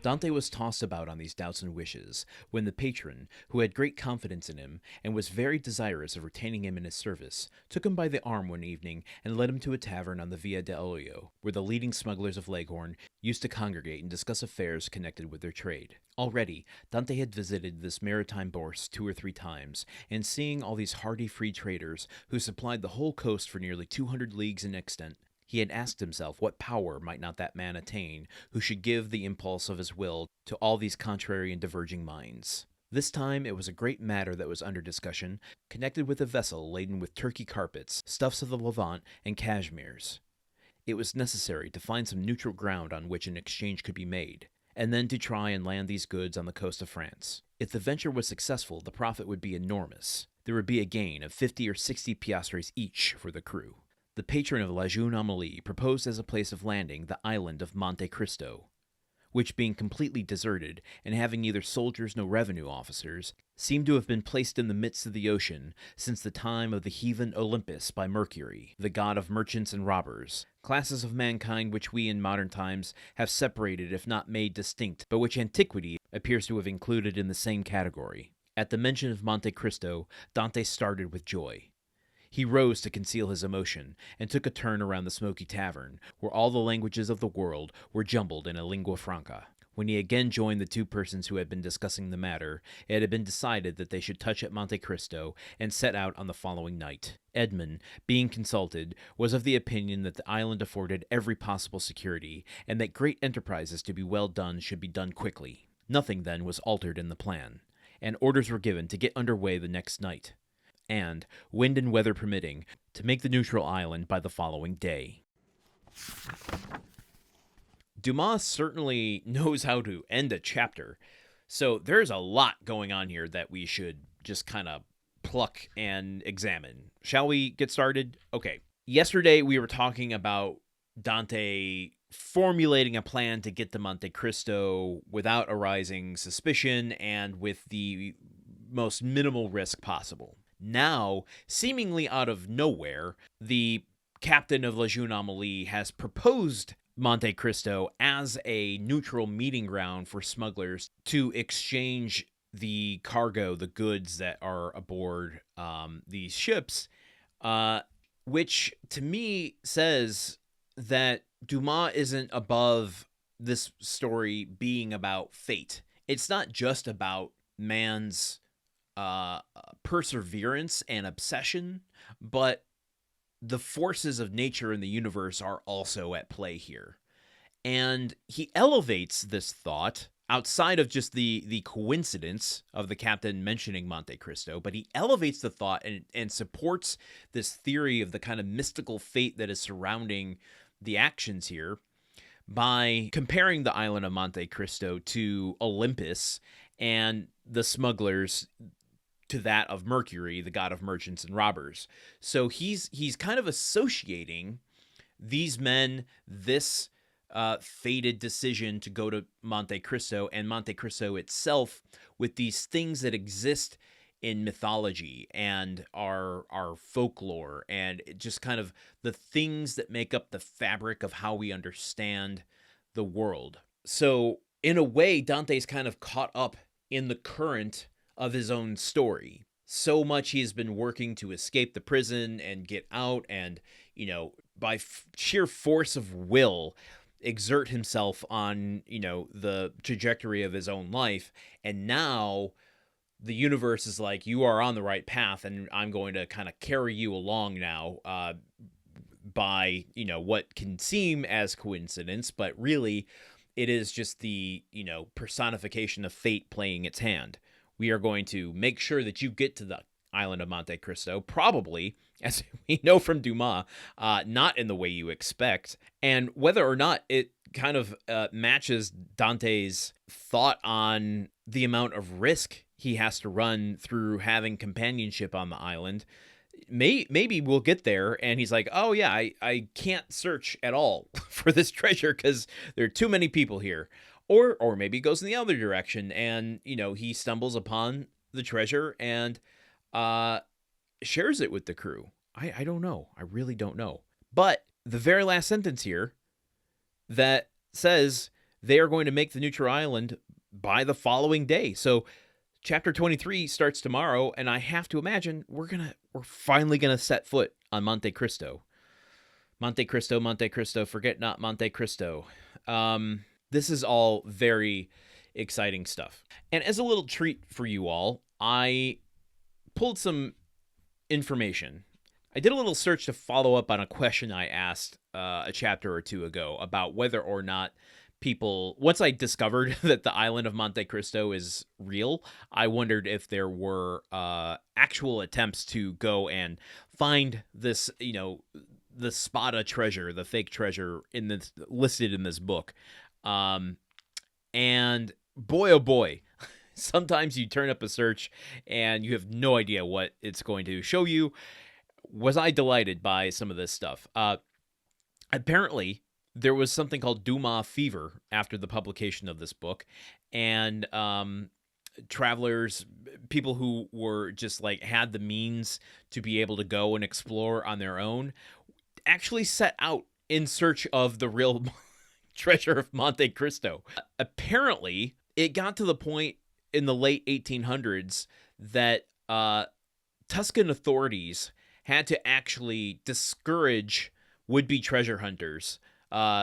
Dante was tossed about on these doubts and wishes, when the patron, who had great confidence in him, and was very desirous of retaining him in his service, took him by the arm one evening and led him to a tavern on the Via d'Olio, where the leading smugglers of Leghorn used to congregate and discuss affairs connected with their trade. Already, Dante had visited this maritime bourse 2 or 3 times, and seeing all these hardy free traders, who supplied the whole coast for nearly 200 leagues in extent, he had asked himself what power might not that man attain who should give the impulse of his will to all these contrary and diverging minds. This time it was a great matter that was under discussion, connected with a vessel laden with Turkey carpets, stuffs of the Levant, and cashmeres. It was necessary to find some neutral ground on which an exchange could be made, and then to try and land these goods on the coast of France. If the venture was successful, the profit would be enormous. There would be a gain of 50 or 60 piastres each for the crew. The patron of La Jeune Amélie proposed as a place of landing the island of Monte Cristo, which being completely deserted, and having neither soldiers nor revenue officers, seemed to have been placed in the midst of the ocean since the time of the heathen Olympus by Mercury, the god of merchants and robbers, classes of mankind which we in modern times have separated if not made distinct, but which antiquity appears to have included in the same category. At the mention of Monte Cristo, Dante started with joy. He rose to conceal his emotion, and took a turn around the smoky tavern, where all the languages of the world were jumbled in a lingua franca. When he again joined the 2 persons who had been discussing the matter, it had been decided that they should touch at Monte Cristo and set out on the following night. Edmond, being consulted, was of the opinion that the island afforded every possible security, and that great enterprises to be well done should be done quickly. Nothing, then, was altered in the plan, and orders were given to get under way the next night, and, wind and weather permitting, to make the neutral island by the following day. Dumas certainly knows how to end a chapter, so there's a lot going on here that we should just kind of pluck and examine. Shall we get started? Okay. Yesterday we were talking about Dante formulating a plan to get to Monte Cristo without arousing suspicion and with the most minimal risk possible. Now, seemingly out of nowhere, the captain of La Jeune Amélie has proposed Monte Cristo as a neutral meeting ground for smugglers to exchange the cargo, the goods that are aboard these ships, which to me says that Dumas isn't above this story being about fate. It's not just about man's perseverance and obsession, but the forces of nature and the universe are also at play here. And he elevates this thought outside of just the coincidence of the captain mentioning Monte Cristo, but he elevates the thought and supports this theory of the kind of mystical fate that is surrounding the actions here by comparing the island of Monte Cristo to Olympus and the smugglers to that of Mercury, the god of merchants and robbers. So he's kind of associating these men, this fated decision to go to Monte Cristo and Monte Cristo itself with these things that exist in mythology and our folklore, and just kind of the things that make up the fabric of how we understand the world. So in a way, Dante's kind of caught up in the current of his own story. So much he has been working to escape the prison and get out and, by sheer force of will, exert himself on, the trajectory of his own life. And now the universe is like, you are on the right path, and I'm going to kind of carry you along now by, what can seem as coincidence, but really it is just the, personification of fate playing its hand. We are going to make sure that you get to the island of Monte Cristo, probably, as we know from Dumas, not in the way you expect. And whether or not it kind of matches Dante's thought on the amount of risk he has to run through having companionship on the island, maybe we'll get there and he's like, oh yeah, I can't search at all for this treasure because there are too many people here. Or maybe it goes in the other direction and, he stumbles upon the treasure and shares it with the crew. I don't know. I really don't know. But the very last sentence here that says they are going to make the neutral island by the following day. So chapter 23 starts tomorrow, and I have to imagine we're finally gonna set foot on Monte Cristo. Monte Cristo, Monte Cristo, forget not Monte Cristo. This is all very exciting stuff. And as a little treat for you all, I pulled some information. I did a little search to follow up on a question I asked a chapter or two ago about whether or not people, once I discovered that the island of Monte Cristo is real, I wondered if there were actual attempts to go and find this, the Spada treasure, the fake treasure listed in this book. And boy, oh boy, sometimes you turn up a search and you have no idea what it's going to show you. Was I delighted by some of this stuff? Apparently, there was something called Dumas fever after the publication of this book, and travelers, people who were just had the means to be able to go and explore on their own, actually set out in search of the real treasure of Monte Cristo. Apparently, it got to the point in the late 1800s that Tuscan authorities had to actually discourage would-be treasure hunters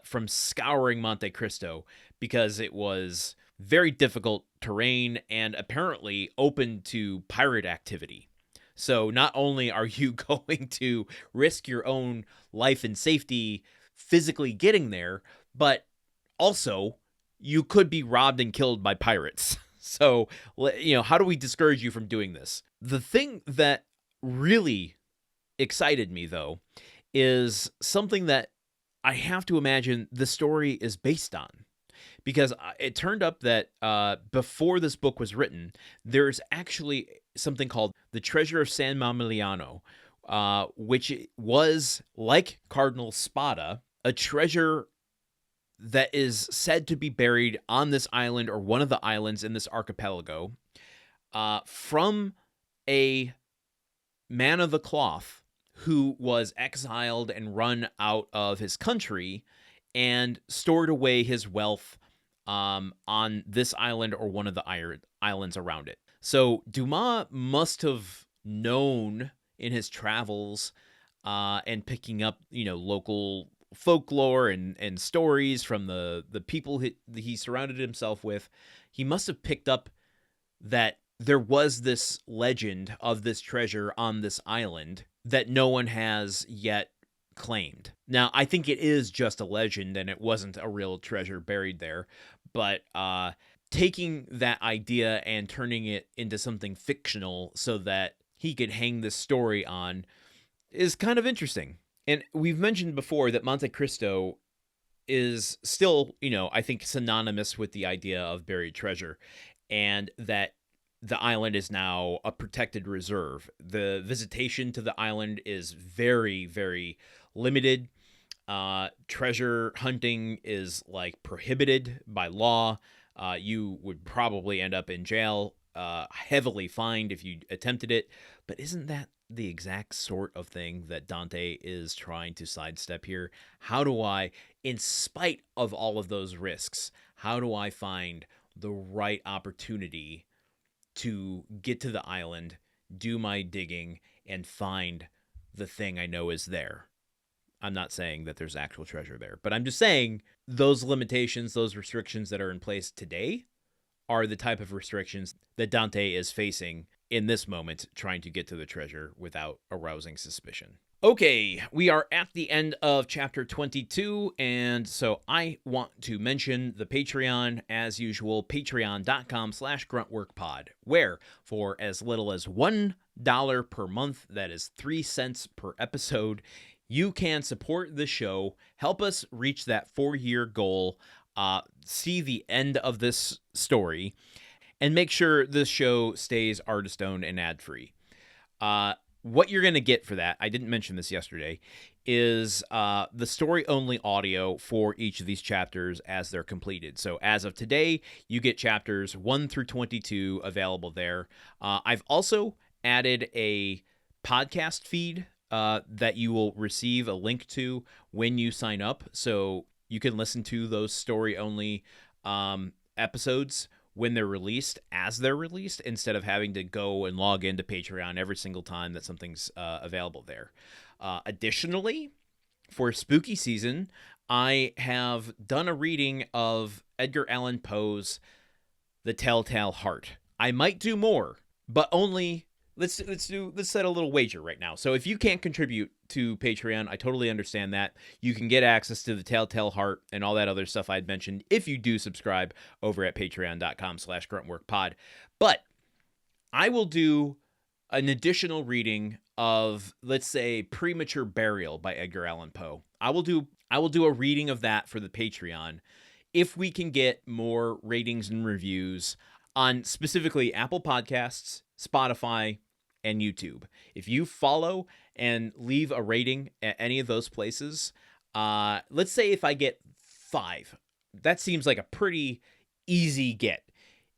from scouring Monte Cristo because it was very difficult terrain and apparently open to pirate activity. So not only are you going to risk your own life and safety physically getting there, but also you could be robbed and killed by pirates. So, how do we discourage you from doing this? The thing that really excited me, though, is something that I have to imagine the story is based on. Because it turned up that before this book was written, there's actually something called the Treasure of San Mamiliano, which was, like Cardinal Spada, a treasure that is said to be buried on this island or one of the islands in this archipelago from a man of the cloth who was exiled and run out of his country and stored away his wealth on this island or one of the islands around it. So Dumas must have known in his travels and picking up, local folklore and stories from the people he surrounded himself with. He must have picked up that there was this legend of this treasure on this island that no one has yet claimed. Now, I think it is just a legend and it wasn't a real treasure buried there, but taking that idea and turning it into something fictional so that he could hang this story on is kind of interesting. And we've mentioned before that Monte Cristo is still, I think synonymous with the idea of buried treasure, and that the island is now a protected reserve. The visitation to the island is very, very limited. Treasure hunting is prohibited by law. You would probably end up in jail, heavily fined if you attempted it. But isn't that the exact sort of thing that Dante is trying to sidestep here? How do I, in spite of all of those risks, how do I find the right opportunity to get to the island, do my digging, and find the thing I know is there? I'm not saying that there's actual treasure there, but I'm just saying those limitations, those restrictions that are in place today are the type of restrictions that Dante is facing in this moment, trying to get to the treasure without arousing suspicion. Okay, we are at the end of chapter 22, and so I want to mention the Patreon, as usual, patreon.com/gruntworkpod, where for as little as $1 per month, that is 3 cents per episode, you can support the show, help us reach that 4-year goal, see the end of this story, and make sure this show stays artist-owned and ad-free. What you're going to get for that, I didn't mention this yesterday, is the story-only audio for each of these chapters as they're completed. So as of today, you get chapters 1 through 22 available there. I've also added a podcast feed that you will receive a link to when you sign up. So you can listen to those story-only episodes when they're released as they're released, instead of having to go and log into Patreon every single time that something's available there. Additionally, for spooky season, I have done a reading of Edgar Allan Poe's The Telltale Heart. I might do more, but only let's set a little wager right now. So if you can't contribute to Patreon, I totally understand that. You can get access to The Telltale Heart and all that other stuff I'd mentioned if you do subscribe over at patreon.com/gruntworkpod. But I will do an additional reading of, let's say, Premature Burial by Edgar Allan Poe. I will do a reading of that for the Patreon if we can get more ratings and reviews on specifically Apple Podcasts, Spotify, and YouTube. If you follow and leave a rating at any of those places, let's say if I get 5, that seems like a pretty easy get.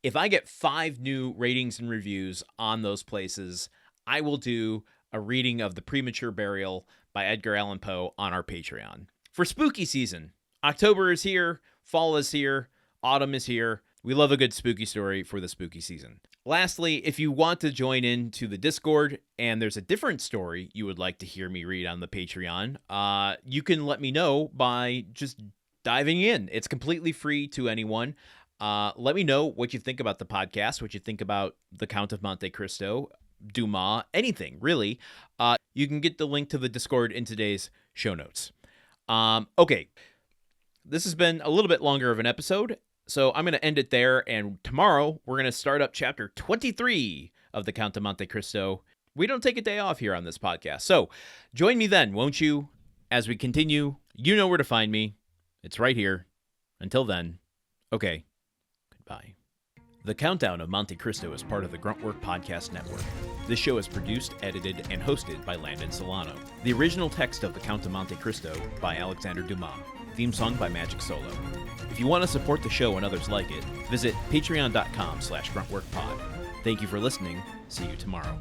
If I get 5 new ratings and reviews on those places, I will do a reading of The Premature Burial by Edgar Allan Poe on our Patreon. For spooky season, October is here, fall is here, autumn is here. We love a good spooky story for the spooky season. Lastly, if you want to join into the Discord and there's a different story you would like to hear me read on the Patreon, you can let me know by just diving in. It's completely free to anyone. Let me know what you think about the podcast, what you think about the Count of Monte Cristo, Dumas, anything, really. You can get the link to the Discord in today's show notes. Okay, this has been a little bit longer of an episode, so I'm going to end it there, and tomorrow we're going to start up chapter 23 of the Count of Monte Cristo. We don't take a day off here on this podcast, so join me then, won't you, as we continue. You know where to find me. It's right here. Until then, okay, goodbye. The Countdown of Monte Cristo is part of the Gruntwork Podcast Network. This show is produced, edited, and hosted by Landon Solano. The original text of The Count of Monte Cristo by Alexandre Dumas. Theme song by Magic Solo. If you want to support the show and others like it, visit patreon.com/gruntworkpod. Thank you for listening. See you tomorrow.